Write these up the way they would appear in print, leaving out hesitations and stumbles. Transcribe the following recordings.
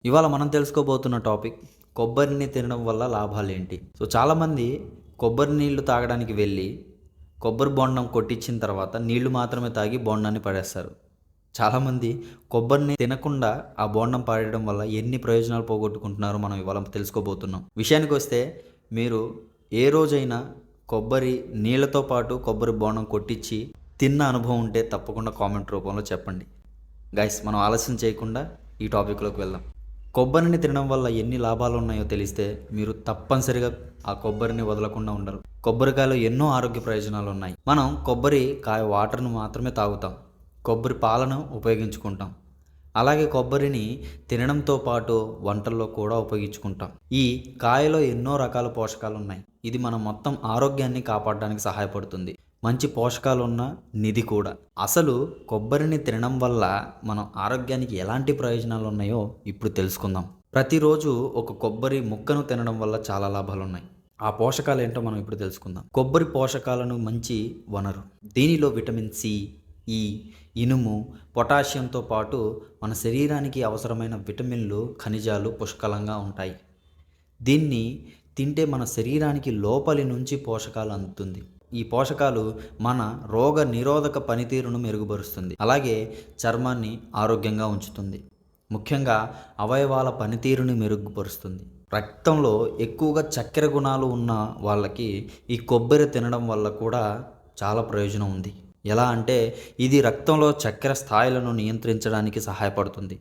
ఇవాళ మనం తెలుసుకోబోతున్న టాపిక్ కొబ్బరిని తినడం వల్ల లాభాలేంటి. చాలామంది కొబ్బరి నీళ్లు తాగడానికి వెళ్ళి కొబ్బరి బొండం కొట్టించిన తర్వాత నీళ్లు మాత్రమే తాగి బొండాన్ని పడేస్తారు. చాలామంది కొబ్బరిని తినకుండా ఆ బొండం పాడేయడం వల్ల ఎన్ని ప్రయోజనాలు పోగొట్టుకుంటున్నారో మనం ఇవాళ తెలుసుకోబోతున్నాం. విషయానికి వస్తే మీరు ఏ రోజైనా కొబ్బరి నీళ్ళతో పాటు కొబ్బరి బొండం కొట్టించి తిన్న అనుభవం ఉంటే తప్పకుండా కామెంట్ రూపంలో చెప్పండి. గైస్, మనం ఆలస్యం చేయకుండా ఈ టాపిక్లోకి వెళ్దాం. కొబ్బరిని తినడం వల్ల ఎన్ని లాభాలు ఉన్నాయో తెలిస్తే మీరు తప్పనిసరిగా ఆ కొబ్బరిని వదలకుండా ఉండరు. కొబ్బరికాయలో ఎన్నో ఆరోగ్య ప్రయోజనాలు ఉన్నాయి. మనం కొబ్బరి కాయ వాటర్ను మాత్రమే తాగుతాం, కొబ్బరి పాలను ఉపయోగించుకుంటాం. అలాగే కొబ్బరిని తినడంతో పాటు వంటల్లో కూడా ఉపయోగించుకుంటాం. ఈ కాయలో ఎన్నో రకాల పోషకాలు ఉన్నాయి. ఇది మన మొత్తం ఆరోగ్యాన్ని కాపాడడానికి సహాయపడుతుంది. మంచి పోషకాలు ఉన్న నిధి కూడా. అసలు కొబ్బరిని తినడం వల్ల మనం ఆరోగ్యానికి ఎలాంటి ప్రయోజనాలు ఉన్నాయో ఇప్పుడు తెలుసుకుందాం. ప్రతిరోజు ఒక కొబ్బరి ముక్కను తినడం వల్ల చాలా లాభాలు ఉన్నాయి. ఆ పోషకాలు ఏంటో మనం ఇప్పుడు తెలుసుకుందాం. కొబ్బరి పోషకాలను మంచి వనరు. దీనిలో విటమిన్ సి, ఈ, ఇనుము, పొటాషియంతో పాటు మన శరీరానికి అవసరమైన విటమిన్లు, ఖనిజాలు పుష్కలంగా ఉంటాయి. దీన్ని తింటే మన శరీరానికి లోపలి నుంచి పోషకాలు అందుతుంది. ఈ పోషకాలు మన రోగ నిరోధక పనితీరును మెరుగుపరుస్తుంది. అలాగే చర్మాన్ని ఆరోగ్యంగా ఉంచుతుంది. ముఖ్యంగా అవయవాల పనితీరుని మెరుగుపరుస్తుంది. రక్తంలో ఎక్కువగా చక్కెర గుణాలు ఉన్న వాళ్ళకి ఈ కొబ్బరి తినడం వల్ల కూడా చాలా ప్రయోజనం ఉంది. ఎలా అంటే ఇది రక్తంలో చక్కెర స్థాయిలను నియంత్రించడానికి సహాయపడుతుంది.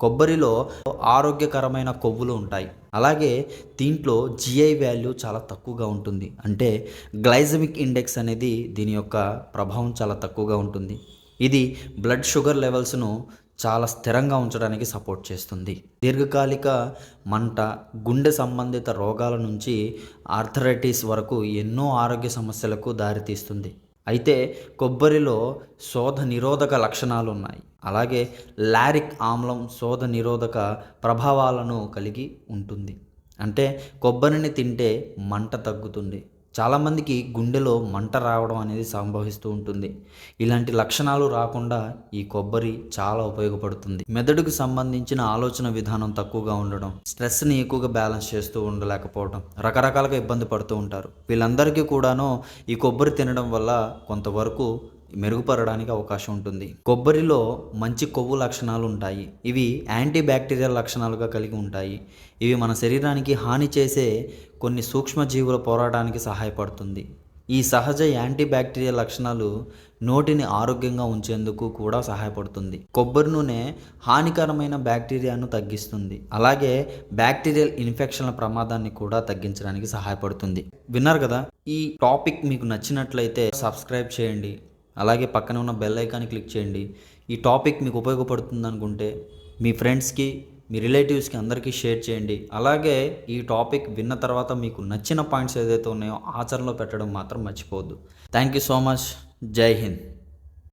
కొబ్బరిలో ఆరోగ్యకరమైన కొవ్వులు ఉంటాయి. అలాగే దీంట్లో జిఐ వాల్యూ చాలా తక్కువగా ఉంటుంది. అంటే గ్లైసెమిక్ ఇండెక్స్ అనేది దీని యొక్క ప్రభావం చాలా తక్కువగా ఉంటుంది. ఇది బ్లడ్ షుగర్ లెవెల్స్ను చాలా స్థిరంగా ఉంచడానికి సపోర్ట్ చేస్తుంది. దీర్ఘకాలిక మంట, గుండె సంబంధిత రోగాల నుంచి ఆర్థరైటిస్ వరకు ఎన్నో ఆరోగ్య సమస్యలకు దారితీస్తుంది. అయితే కొబ్బరిలో శోధ నిరోధక లక్షణాలు ఉన్నాయి. అలాగే లారిక్ ఆమ్లం శోధ నిరోధక ప్రభావాలను కలిగి ఉంటుంది. అంటే కొబ్బరిని తింటే మంట తగ్గుతుంది. చాలామందికి గుండెలో మంట రావడం అనేది సంభవిస్తూ ఉంటుంది. ఇలాంటి లక్షణాలు రాకుండా ఈ కొబ్బరి చాలా ఉపయోగపడుతుంది. మెదడుకు సంబంధించిన ఆలోచన విధానం తక్కువగా ఉండడం, స్ట్రెస్ని ఎక్కువగా బ్యాలెన్స్ చేస్తూ ఉండలేకపోవడం, రకరకాలుగా ఇబ్బంది పడుతూ ఉంటారు. వీళ్ళందరికీ కూడాను ఈ కొబ్బరి తినడం వల్ల కొంతవరకు మెరుగుపడడానికి అవకాశం ఉంటుంది. కొబ్బరిలో మంచి కొవ్వు లక్షణాలు ఉంటాయి. ఇవి యాంటీ బ్యాక్టీరియల్ లక్షణాలుగా కలిగి ఉంటాయి. ఇవి మన శరీరానికి హాని చేసే కొన్ని సూక్ష్మజీవుల పోరాటానికి సహాయపడుతుంది. ఈ సహజ యాంటీ బ్యాక్టీరియల్ లక్షణాలు నోటిని ఆరోగ్యంగా ఉంచేందుకు కూడా సహాయపడుతుంది. కొబ్బరి నూనె హానికరమైన బ్యాక్టీరియాను తగ్గిస్తుంది. అలాగే బ్యాక్టీరియల్ ఇన్ఫెక్షన్ల ప్రమాదాన్ని కూడా తగ్గించడానికి సహాయపడుతుంది. విన్నారు కదా? ఈ టాపిక్ మీకు నచ్చినట్లయితే సబ్స్క్రైబ్ చేయండి. అలాగే పక్కన ఉన్న బెల్ ఐకాన్ని క్లిక్ చేయండి. ఈ టాపిక్ మీకు ఉపయోగపడుతుంది అనుకుంటే మీ ఫ్రెండ్స్కి, మీ రిలేటివ్స్కి అందరికీ షేర్ చేయండి. అలాగే ఈ టాపిక్ విన్న తర్వాత మీకు నచ్చిన పాయింట్స్ ఏదైతే ఉన్నాయో ఆచరణలో పెట్టడం మాత్రం మర్చిపోవద్దు. Thank you so much. జై హింద్.